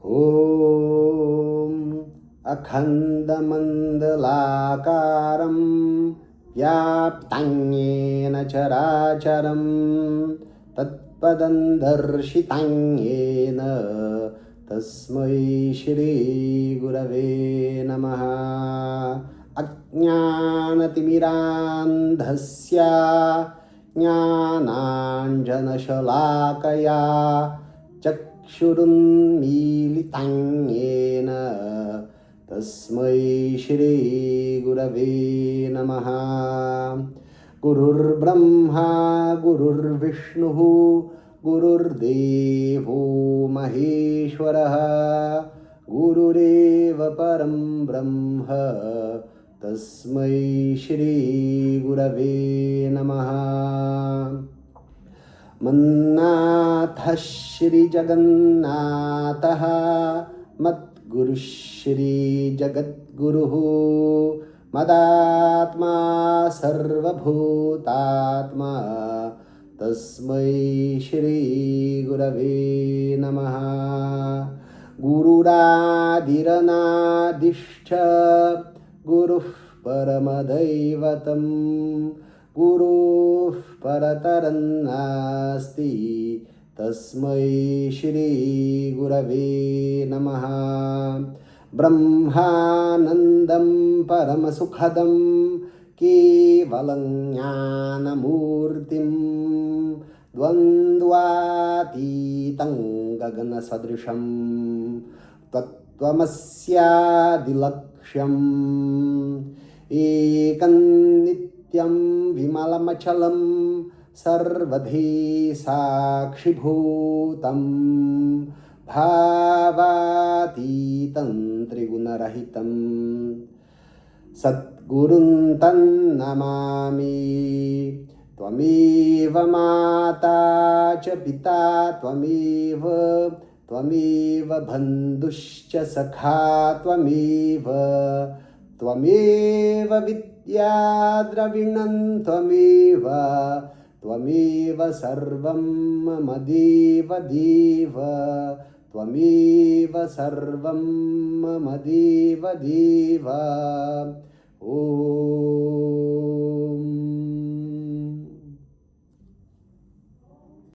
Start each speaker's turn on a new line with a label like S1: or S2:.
S1: ॐ अखण्डमण्डलाकारं व्याप्तं येन चराचरं तत्पदं दर्शितं येन तस्मै श्रीगुरवे नमः। अज्ञानतिमिरान्धस्य ज्ञानाञ्जनशलाकया चक्षुरुन्मीलितं येन तस्मै श्रीगुरवे नमः। गुरुर्ब्रह्मा गुरुर्विष्णुः गुरुर्देवो महेश्वरः गुरुरेव परं ब्रह्म तस्मै श्रीगुरवे नमः। मन्नाथः श्रीजगन्नाथः मद्गुरुः श्रीजगद्गुरुः मदात्मा सर्वभूतात्मा तस्मै श्रीगुरवे नमः। गुरुरादिरनादिश्च गुरुः परमदैवतं गुरुः परतरं नास्ति तस्मै श्रीगुरवे नमः। ब्रह्मानन्दं परमसुखदं केवलं ज्ञानमूर्तिं द्वन्द्वातीतं गगनसदृशं तत्त्वमस्यादिलक्ष्यम् एकं नित्यं विमलमचलं सर्वधी साक्षिभूतं भावातीतं त्रिगुणरहितं सद्गुरुं तन्नमामि। त्वमेव माता च पिता त्वमेव बन्धुश्च सखा त्वमेव विद्या द्रविणं त्वमेव सर्वं मम देव त्वमेव सर्वं मम देव। ॐ